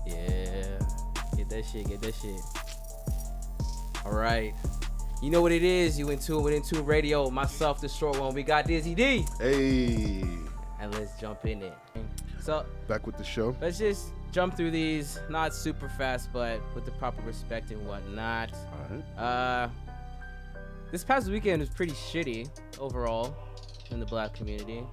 Yeah. Get that shit. All right. You know what it is. You inTUNE with inTUNE Radio. Myself, the short one. We got Dizzy D. Hey. And let's jump in it. So, back with the show. Let's just jump through these. Not super fast, but with the proper respect and whatnot. All right. This past weekend was pretty shitty overall in the black community.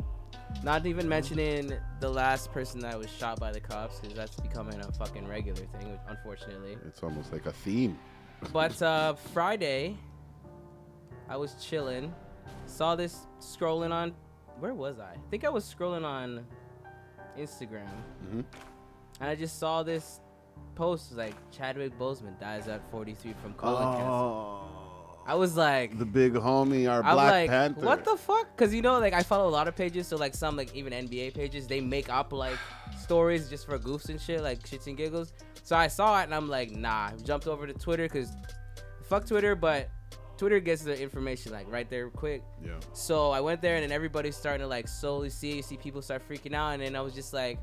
Not even mentioning the last person that was shot by the cops, because that's becoming a fucking regular thing, unfortunately. It's almost like a theme. But Friday, I was chilling, saw this scrolling on, where was I? I think I was scrolling on Instagram, and I just saw this post. It was like, Chadwick Boseman dies at 43 from colon cancer. I was like, the big homie, our I'm Black like, Panther. what the fuck? Because, you know, like, I follow a lot of pages, so, like, some, like, even NBA pages, they make up, like, stories just for goofs and shit, like, shits and giggles. So I saw it, and I'm like, nah. I jumped over to Twitter, because fuck Twitter, but Twitter gets the information, like, right there quick. Yeah. So I went there, and then everybody's starting to, like, slowly see people start freaking out, and then I was just like,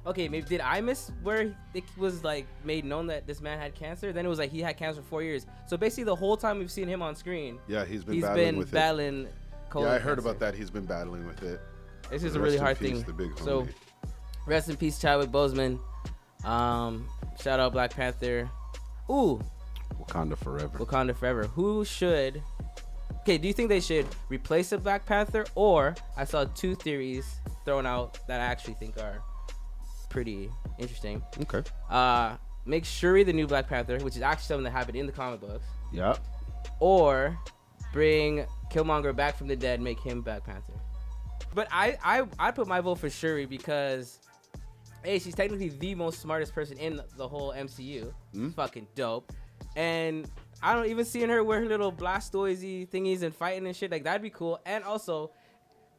okay, maybe did I miss where it was like made known that this man had cancer? Then it was like he had cancer for 4 years. So basically, the whole time we've seen him on screen, yeah, he's been battling colon Yeah, I heard cancer. about that. He's been battling with it. This is a really hard thing. So, rest in peace, Chadwick Boseman. Shout out Black Panther. Ooh, Wakanda forever. Wakanda forever. Who should? Okay, do you think they should replace the Black Panther, or I saw two theories thrown out that I actually think are pretty interesting. Okay. Make Shuri the new Black Panther, which is actually something that happened in the comic books. Yep. Or bring Killmonger back from the dead, make him Black Panther. But I put my vote for Shuri because, hey, she's technically the most smartest person in the whole MCU. Fucking dope. And I don't even seeing her wear her little Blastoise-y thingies and fighting and shit. Like, that'd be cool. And also,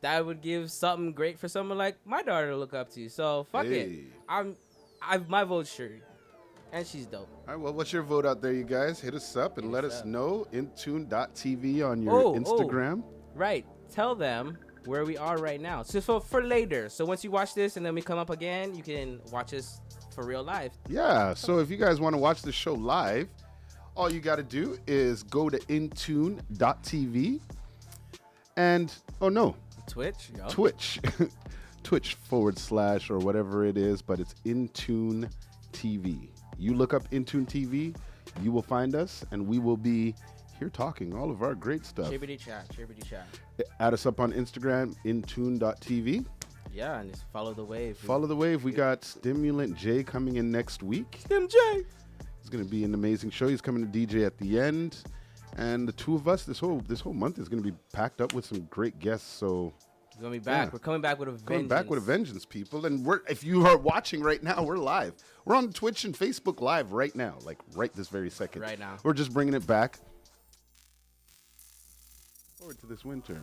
that would give something great for someone like my daughter to look up to. So fuck it. My vote's Shuri, and she's dope. All right. Well, what's your vote out there, you guys? Hit us up and let us know. inTUNE.tv on your Instagram. Right. Tell them where we are right now. So for later. So once you watch this and then we come up again, you can watch us for real live. Yeah. So if you guys want to watch the show live, all you got to do is go to inTUNE.tv and Twitch. Twitch / or whatever it is, but it's inTUNE TV. You look up inTUNE TV, you will find us, and we will be here talking all of our great stuff. Chibbity chat. Add us up on Instagram, inTUNE.tv. Yeah, and just follow the wave. Follow the wave. We got Stimulant J coming in next week. Stim J. It's going to be an amazing show. He's coming to DJ at the end. And the two of us, this whole month is going to be packed up with some great guests. So we're going to be back. Yeah. We're coming back with a vengeance. Coming back with a vengeance, people. And if you are watching right now, we're live. We're on Twitch and Facebook Live right now, like right this very second. Right now. We're just bringing it back. Forward to this winter.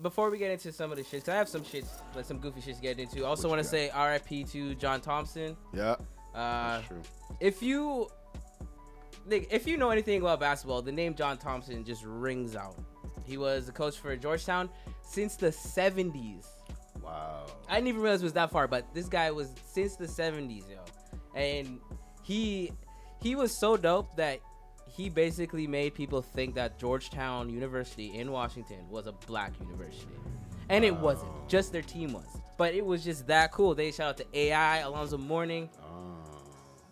Before we get into some of the shit, 'cause I have some shit, like some goofy shit to get into. I also want to say RIP to John Thompson. Yeah. That's true. If you know anything about basketball, the name John Thompson just rings out. He was the coach for Georgetown since the 70s. Wow. I didn't even realize it was that far, but this guy was since the 70s, yo. And he was so dope that he basically made people think that Georgetown University in Washington was a black university. And it wasn't. Just their team was. But it was just that cool. They shout out to AI, Alonzo Mourning.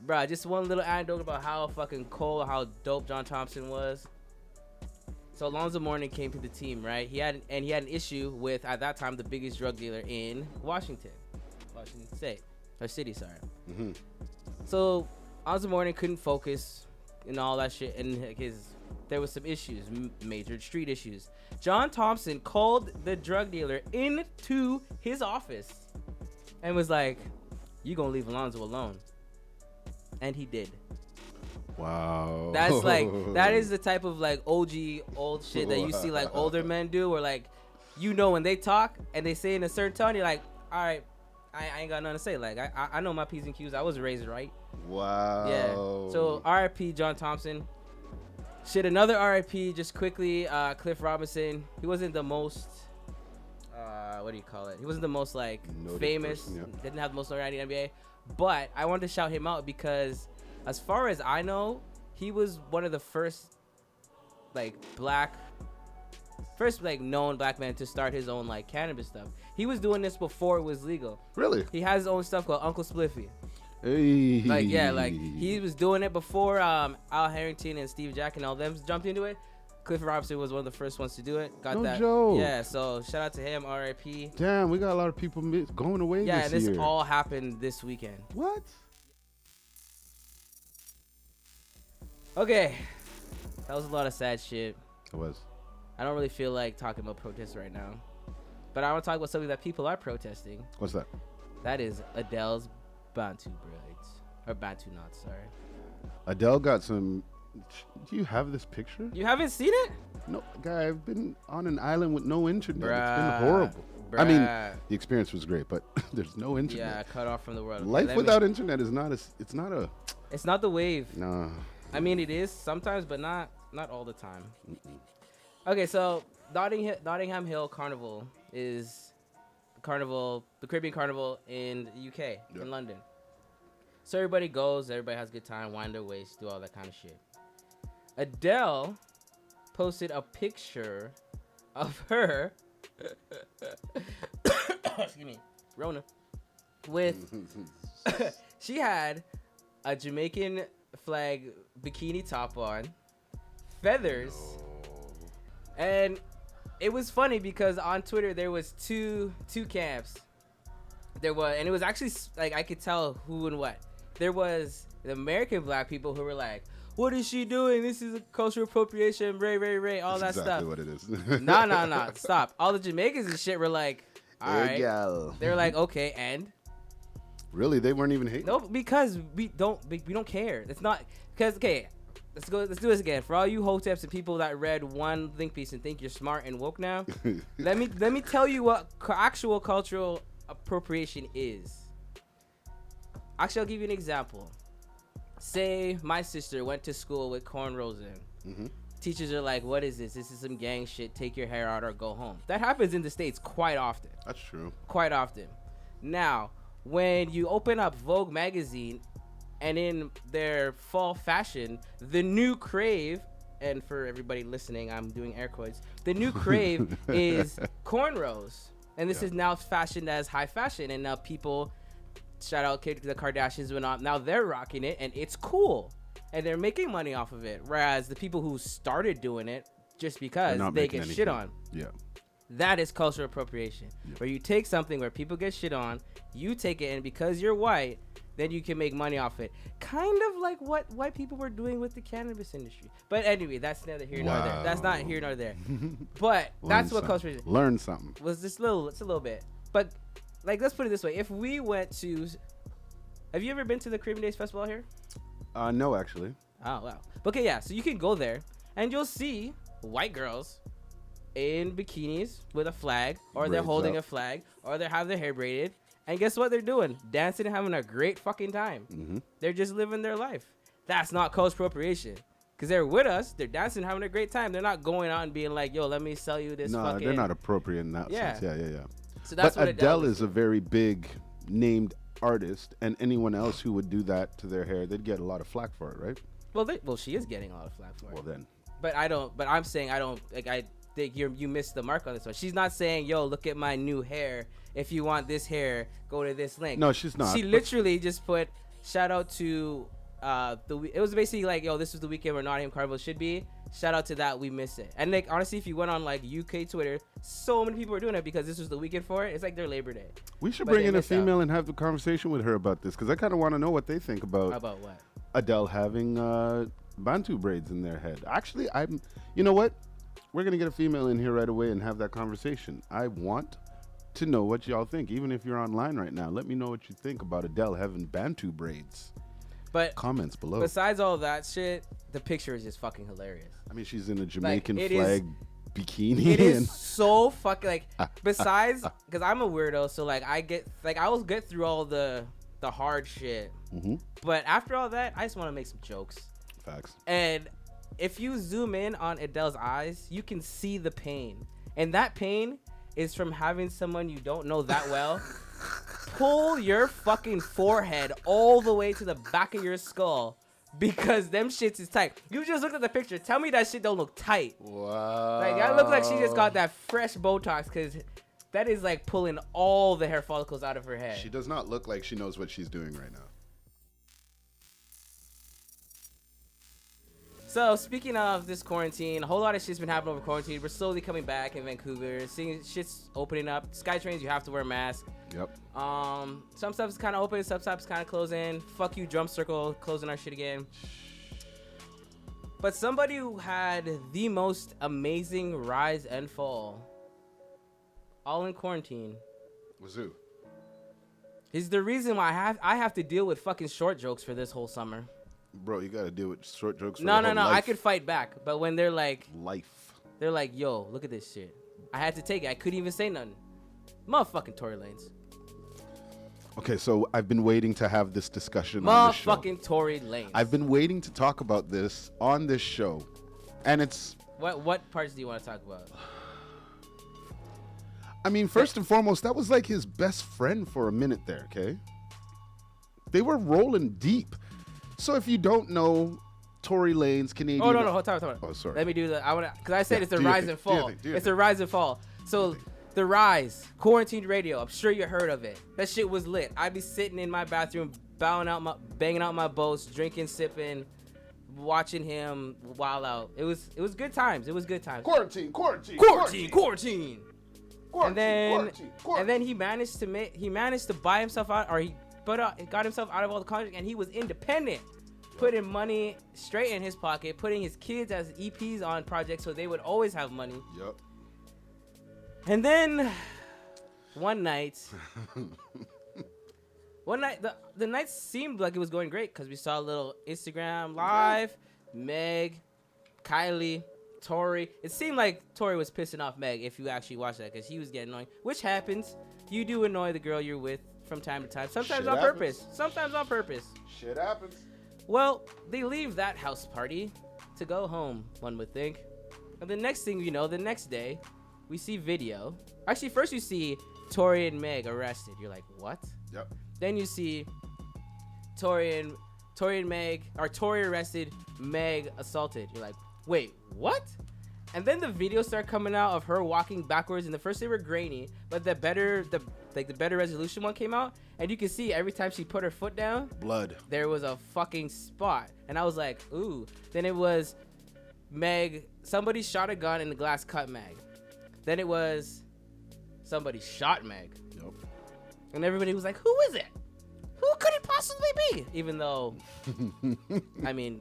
Bruh, just one little anecdote about how fucking cool, how dope John Thompson was. So Alonzo Mourning came to the team, right? He had an issue with, at that time, the biggest drug dealer in Washington State, or city, sorry. So Alonzo Mourning couldn't focus and all that shit, and there was some issues, major street issues. John Thompson called the drug dealer into his office and was like, "You gonna leave Alonzo alone?" And he did. Wow. That's like, that is the type of like OG old shit that you see like older men do, or like, you know, when they talk and they say in a certain tone, you're like, all right, I ain't got nothing to say. Like, I know my P's and Q's. I was raised right. Wow. Yeah. So RIP John Thompson. Shit, another RIP just quickly, Cliff Robinson. He wasn't the most, what do you call it? He wasn't the most like noted famous. person, yeah. Didn't have the most notoriety in the NBA. But I wanted to shout him out because, as far as I know, he was one of the first known black man to start his own like cannabis stuff. He was doing this before it was legal. Really? He has his own stuff called Uncle Spliffy. Hey. He was doing it before Al Harrington and Steve Jack and all them jumped into it. Clifford Robinson was one of the first ones to do it. Got that. Joke. Yeah, so shout out to him, R.I.P. Damn, we got a lot of people going away this year. Yeah, this all happened this weekend. What? Okay. That was a lot of sad shit. It was. I don't really feel like talking about protests right now. But I want to talk about something that people are protesting. What's that? That is Adele's Bantu braids. Or Bantu knots, sorry. Adele got some... Do you have this picture? You haven't seen it? No, guy, I've been on an island with no internet. Bruh, it's been horrible. Bruh. I mean, the experience was great, but there's no internet. Yeah, cut off from the world. Life without internet is not It's not the wave. No. I mean, it is sometimes, but not all the time. Okay, so Nottingham Hill Carnival is the Caribbean Carnival in the UK, in London. So everybody goes, everybody has a good time, wind their waist, do all that kind of shit. Adele posted a picture of her, excuse me, Rona, with, she had a Jamaican flag bikini top on, feathers, and it was funny because on Twitter there was two camps. And it was actually like I could tell who and what. There was the American black people who were like, "What is she doing? This is a cultural appropriation, ray, all that stuff." Exactly what it is. Nah, stop. All the Jamaicans and shit were like, "All right." They're like, "Okay," and really, they weren't even hating. no, because we don't care. It's not because okay. Let's do this again. For all you hoteps and people that read one think piece and think you're smart and woke now, let me tell you what actual cultural appropriation is. Actually, I'll give you an example. Say my sister went to school with cornrows in. Mm-hmm. Teachers are like, "What is this? This is some gang shit. Take your hair out or go home." That happens in the States quite often. That's true. Quite often. Now, when you open up Vogue magazine, and in their fall fashion, the new crave, and for everybody listening, I'm doing air quotes, the new crave is cornrows. And this is now fashioned as high fashion. And now people, shout out the Kardashians, went on. Now they're rocking it and it's cool. And they're making money off of it. Whereas the people who started doing it just because they get shit on. Yeah. That is cultural appropriation. Yeah. Where you take something where people get shit on, you take it, and because you're white, then you can make money off it. Kind of like what white people were doing with the cannabis industry. But anyway, that's neither here nor there. That's not here nor there. But that's what culture is. Learn something. Was just it's a little bit. But like, let's put it this way. If we went to, have you ever been to the Caribbean Days Festival here? No, actually. Oh, wow. Okay, yeah. So you can go there and you'll see white girls in bikinis with a flag, or they're holding a flag, or they have their hair braided. And guess what they're doing? Dancing and having a great fucking time. Mm-hmm. They're just living their life. That's not cultural appropriation. Because they're with us. They're dancing, having a great time. They're not going out and being like, "Yo, let me sell you this fucking..." No, they're not appropriate in that sense. Yeah. So that's what Adele is a very big named artist. And anyone else who would do that to their hair, they'd get a lot of flack for it, right? Well, she is getting a lot of flack for it. Well, then. But I'm saying I think you missed the mark on this one. She's not saying, "Yo, look at my new hair. If you want this hair, go to this link." No, she's not. She literally just put shout out to it was basically like, "Yo, this is the weekend where Nottingham Carnival should be. Shout out to that. We miss it." And like, honestly, if you went on like UK Twitter, so many people were doing it because this was the weekend for it. It's like their Labor Day. We should bring in a female and have the conversation with her about this, because I kind of want to know what they think about what Adele having Bantu braids in their head. Actually, you know what? We're going to get a female in here right away and have that conversation. I want to know what y'all think. Even if you're online right now, let me know what you think about Adele having Bantu braids. But comments below. Besides all that shit, the picture is just fucking hilarious. I mean, she's in a Jamaican flag bikini. It is so fucking like, besides, because I'm a weirdo, so like I will get through all the hard shit. Mm-hmm. But after all that, I just want to make some jokes. Facts. And if you zoom in on Adele's eyes, you can see the pain. And that pain is from having someone you don't know that well pull your fucking forehead all the way to the back of your skull because them shits is tight. You just looked at the picture. Tell me that shit don't look tight. Wow. Like, that looks like she just got that fresh Botox because that is like pulling all the hair follicles out of her head. She does not look like she knows what she's doing right now. So, speaking of this quarantine, a whole lot of shit's been happening over quarantine. We're slowly coming back in Vancouver. Seeing shit's opening up. SkyTrains, you have to wear a mask. Yep. Some stuff's kind of open, some stuff's kind of closing. Fuck you, Drum Circle, closing our shit again. But somebody who had the most amazing rise and fall, all in quarantine. Wazoo. He's the reason why I have to deal with fucking short jokes for this whole summer. Bro, you gotta deal with short jokes. No. I could fight back, but when they're like, they're like, yo, look at this shit. I had to take it. I couldn't even say nothing. Motherfucking Tory Lanez. Okay, so I've been waiting to have this discussion on this show. Motherfucking Tory Lanez. I've been waiting to talk about this on this show, and it's. What parts do you want to talk about? I mean, first and foremost, that was like his best friend for a minute there. Okay. They were rolling deep. So if you don't know, Tory Lanez, Canadian. Oh, no, hold on. Oh, sorry. Let me do that. Because I said it's a rise and fall. It's a a rise and fall. So The Rise, Quarantine Radio. I'm sure you heard of it. That shit was lit. I'd be sitting in my bathroom, banging out my boats, drinking, sipping, watching him wild out. It was good times. It was good times. Quarantine. And then he managed to buy himself out, or he got himself out of all the contracts, and he was independent, putting money straight in his pocket, putting his kids as EPs on projects so they would always have money. Yep. And then one night, the night seemed like it was going great because we saw a little Instagram live, Meg, Kylie, Tory. It seemed like Tory was pissing off Meg if you actually watch that because he was getting annoying, which happens. You do annoy the girl you're with from time to time. Sometimes on purpose. Sometimes on purpose. Shit happens. Well, they leave that house party to go home, one would think. And the next thing you know, the next day, we see video. Actually, first you see Tory and Meg arrested. You're like, what? Yep. Then you see Tory and Meg, or Tory arrested, Meg assaulted. You're like, wait, what? And then the videos start coming out of her walking backwards. And the first they were grainy, but the better resolution one came out, and you can see every time she put her foot down, blood. There was a fucking spot, and I was like, ooh. Then it was Meg. Somebody shot a gun and the glass cut Meg. Then it was somebody shot Meg. Nope. And everybody was like, who is it? Who could it possibly be? Even though, I mean,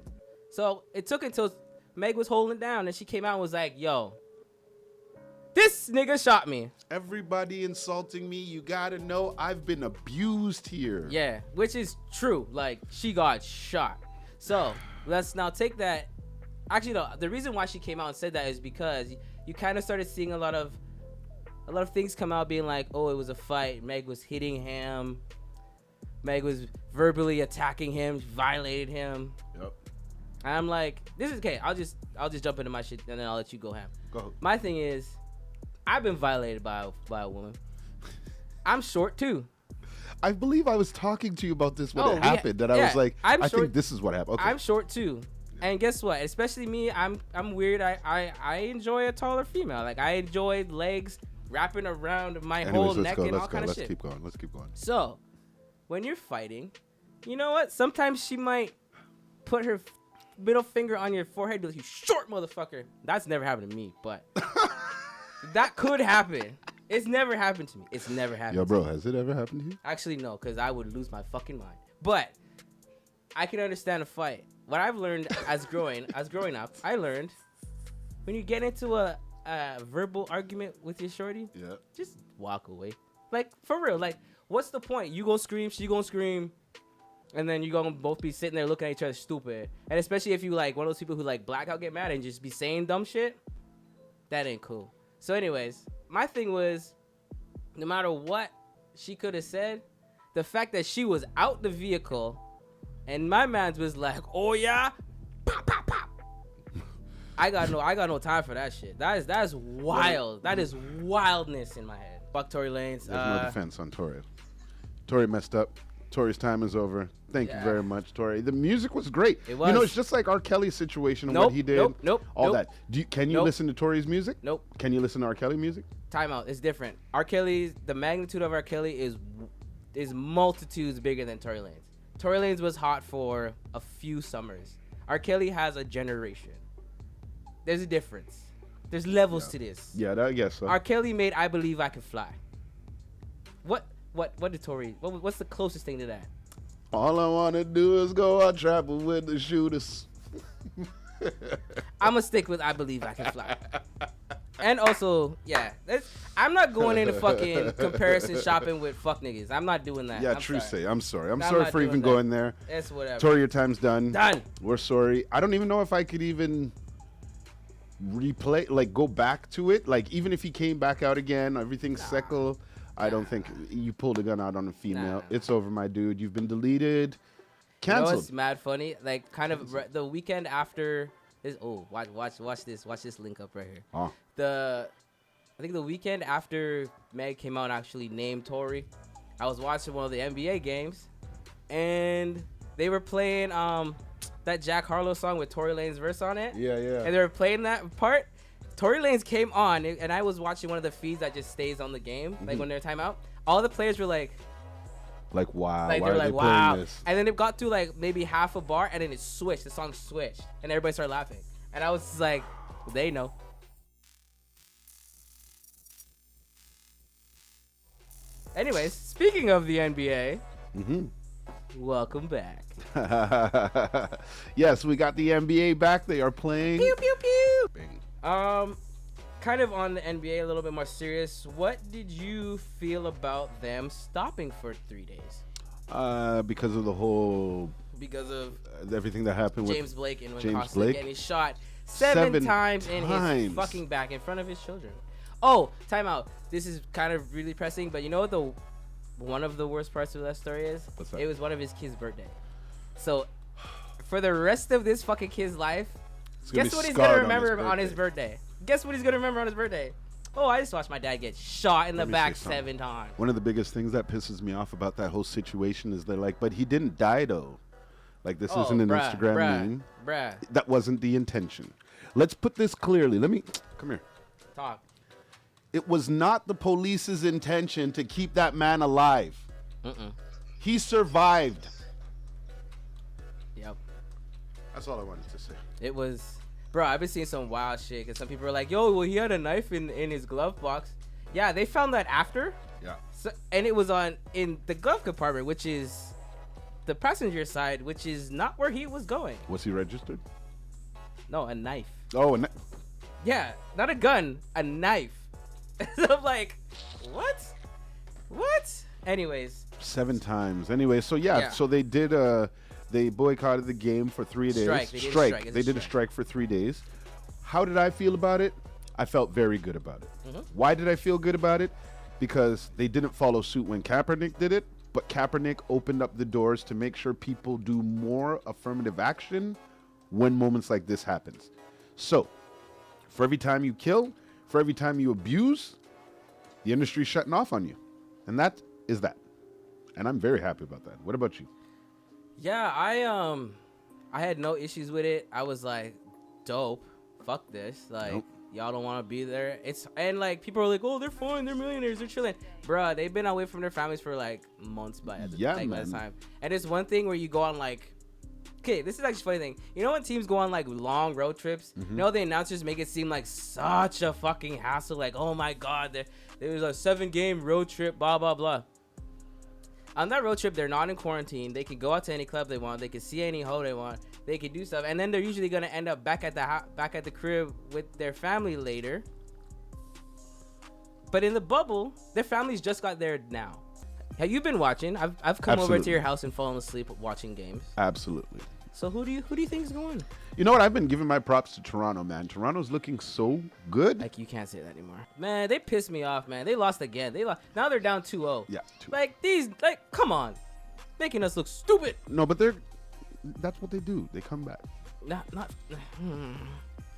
so it took until Meg was holding it down and she came out and was like, yo, this nigga shot me. Everybody insulting me. You gotta know I've been abused here. Yeah, which is true. Like, she got shot. So let's now take that. Actually, no, the reason why she came out and said that is because you kind of started seeing a lot of things come out being like, oh, it was a fight. Meg was hitting him. Meg was verbally attacking him, violated him. Yep. And I'm like, this is okay. I'll just jump into my shit and then I'll let you go ham. Go. My thing is, I've been violated by a woman. I'm short too. I believe I was talking to you about this when it happened. I was like, I think this is what happened. Okay. I'm short too. And guess what? Especially me, I'm weird. I enjoy a taller female. Like, I enjoy legs wrapping around my whole neck and all kind of shit. Let's keep going. So, when you're fighting, you know what? Sometimes she might put her middle finger on your forehead and be like, you short motherfucker. That's never happened to me, but that could happen. It's never happened to me. It's never happened. Yo, bro, has it ever happened to you? Actually, no, because I would lose my fucking mind. But I can understand a fight. What I've learned as growing up, I learned when you get into a verbal argument with your shorty, just walk away. Like, for real. Like, what's the point? You gonna scream, she gonna scream, and then you gonna both be sitting there looking at each other stupid. And especially if you like one of those people who like blackout get mad and just be saying dumb shit, that ain't cool. So anyways, my thing was, no matter what she could have said, the fact that she was out the vehicle and my man's was like, oh yeah, pop, pop, pop. I got no time for that shit. That is wild. That is wildness in my head. Fuck Tory Lanez. There's no defense on Tory. Tory messed up. Tory's time is over. Thank you very much, Tory. The music was great. It was. You know, it's just like R. Kelly's situation and what he did. All that. Can you listen to Tory's music? Nope. Can you listen to R. Kelly music? Time out. It's different. R. Kelly's, the magnitude of R. Kelly is multitudes bigger than Tory Lanez. Tory Lanez was hot for a few summers. R. Kelly has a generation. There's a difference. There's levels to this. Yeah, I guess so. R. Kelly made I Believe I Can Fly. What did Tory, what's the closest thing to that? All I want to do is go out trapping with the shooters. I'm going to stick with I Believe I Can Fly. And also, I'm not going into fucking comparison shopping with fuck niggas. I'm not doing that. Yeah, true say. I'm sorry. I'm sorry for even going there. It's whatever. Tory, your time's done. Done. We're sorry. I don't even know if I could even replay, like go back to it. Like even if he came back out again, everything's seckle. I don't think you pulled a gun out on a female. It's over, my dude. You've been deleted. Canceled. You know what's mad funny? Like kind of the weekend after this. Oh, watch this. Watch this link up right here. Oh. I think the weekend after Meg came out and actually named Tory, I was watching one of the NBA games, and they were playing that Jack Harlow song with Tory Lanez verse on it. Yeah. And they were playing that part. Tory Lanez came on, and I was watching one of the feeds that just stays on the game, like when they're timeout. All the players were like, wow, like why they're are like, they wow. playing this? And then it got to like maybe half a bar, and then it switched. The song switched, and everybody started laughing. And I was just like, they know. Anyways, speaking of the NBA, welcome back. Yes, we got the NBA back. They are playing. Pew pew pew. Bing. Kind of on the NBA, a little bit more serious. What did you feel about them stopping for 3 days? Because of the whole. Because of everything that happened with James Blake and when James Costa Blake. getting shot seven times in his fucking back in front of his children. Oh, time out. This is kind of really pressing, but you know what one of the worst parts of that story is? What's that? It was one of his kids' birthday. So for the rest of this fucking kid's life, guess what he's gonna remember on his birthday? Guess what he's gonna remember on his birthday? Oh, I just watched my dad get shot in the back 7 times. One of the biggest things that pisses me off about that whole situation is they're like, but he didn't die though. Like this isn't an Instagram meme. Bruh. That wasn't the intention. Let's put this clearly. Come here. Talk. It was not the police's intention to keep that man alive. He survived. Yep. That's all I wanted to say. It was, bro, I've been seeing some wild shit because some people are like, yo, well, he had a knife in his glove box. Yeah, they found that after. Yeah. So, and it was in the glove compartment, which is the passenger side, which is not where he was going. Was he registered? No, a knife. Oh, Yeah, not a gun, a knife. So I'm like, what? Anyways. 7 times. Anyway, so so they did they boycotted the game for 3 days. They did a strike for 3 days. How did I feel about it? I felt very good about it. Why did I feel good about it? Because they didn't follow suit when Kaepernick did it, but Kaepernick opened up the doors to make sure people do more affirmative action when moments like this happens. So, for every time you kill, for every time you abuse, the industry's shutting off on you. And that is that. And I'm very happy about that. What about you? Yeah, I had no issues with it. I was like, dope. Fuck this. Like, y'all don't want to be there. And like people are like, oh, they're fine. They're millionaires. They're chilling. Bruh, they've been away from their families for like months by the time. And it's one thing where you go on like, okay, this is actually a funny thing. You know when teams go on like long road trips? You know the announcers make it seem like such a fucking hassle. Like, oh my God, there was a 7-game road trip, blah, blah, blah. On that road trip, they're not in quarantine. They can go out to any club they want. They can see any hoe they want. They can do stuff. And then they're usually going to end up back at the crib with their family later. But in the bubble, their families just got there now. Have you been watching? I've come over to your house and fallen asleep watching games. Absolutely. So who do you think is going? You know what? I've been giving my props to Toronto, man. Toronto's looking so good. Like, you can't say that anymore. Man, they pissed me off, man. They lost again. Now they're down 2-0. Yeah. Come on. Making us look stupid. No, but that's what they do. They come back.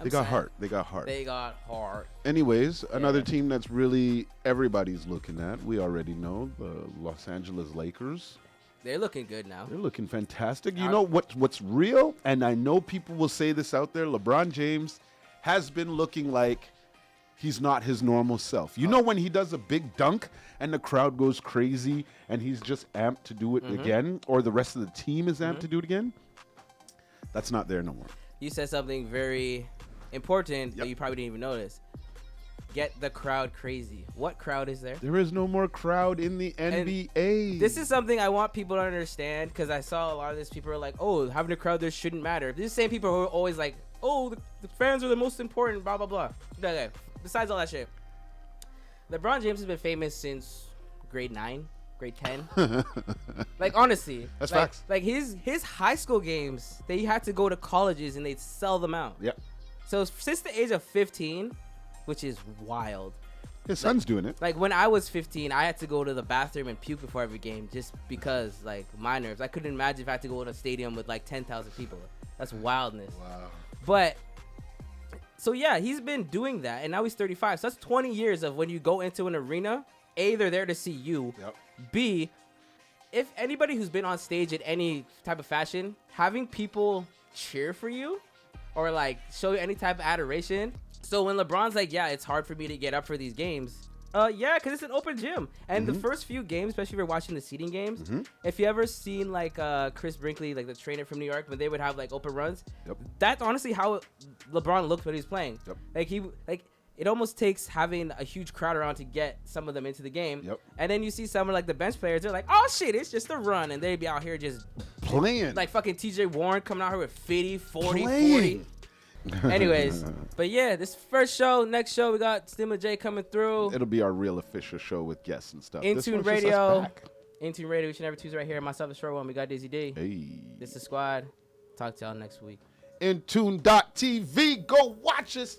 They got heart. They got heart. They got heart. Anyways, another team that's really everybody's looking at. We already know the Los Angeles Lakers. They're looking good now. They're looking fantastic. You know what's real? And I know people will say this out there. LeBron James has been looking like he's not his normal self. You know when he does a big dunk and the crowd goes crazy and he's just amped to do it again, or the rest of the team is amped to do it again? That's not there no more. You said something very important that you probably didn't even notice. Get the crowd crazy. What crowd is there? There is no more crowd in the NBA. And this is something I want people to understand, because I saw a lot of these people are like, oh, having a crowd there shouldn't matter. These same people who are always like, oh, the fans are the most important, blah, blah, blah. Okay. Besides all that shit, LeBron James has been famous since grade 9, grade 10. Like, honestly. That's facts. Like, his high school games, they had to go to colleges and they'd sell them out. Yep. So since the age of 15, which is wild. His son's doing it. Like, when I was 15, I had to go to the bathroom and puke before every game just because, like, my nerves. I couldn't imagine if I had to go in a stadium with, like, 10,000 people. That's wildness. Wow. But, so, yeah, he's been doing that, and now he's 35. So that's 20 years of when you go into an arena, A, they're there to see you. Yep. B, if anybody who's been on stage in any type of fashion, having people cheer for you or, like, show you any type of adoration. So when LeBron's like, yeah, it's hard for me to get up for these games. Yeah, because it's an open gym. And the first few games, especially if you're watching the seeding games, if you ever seen, like, Chris Brinkley, like the trainer from New York, when they would have, like, open runs, that's honestly how LeBron looked when he was playing. Like, it almost takes having a huge crowd around to get some of them into the game. And then you see some of, like, the bench players, they're like, oh, shit, it's just a run. And they'd be out here just playing. Like fucking TJ Warren coming out here with 50, 40, 40. Anyways, but yeah, this first show. Next show, we got Stimma J coming through. It'll be our real official show with guests and stuff. inTUNE Radio. inTUNE Radio, each and every Tuesday right here. Myself, the short one. We got Dizzy D. Hey. This is Squad. Talk to y'all next week. inTUNE.tv. Go watch us.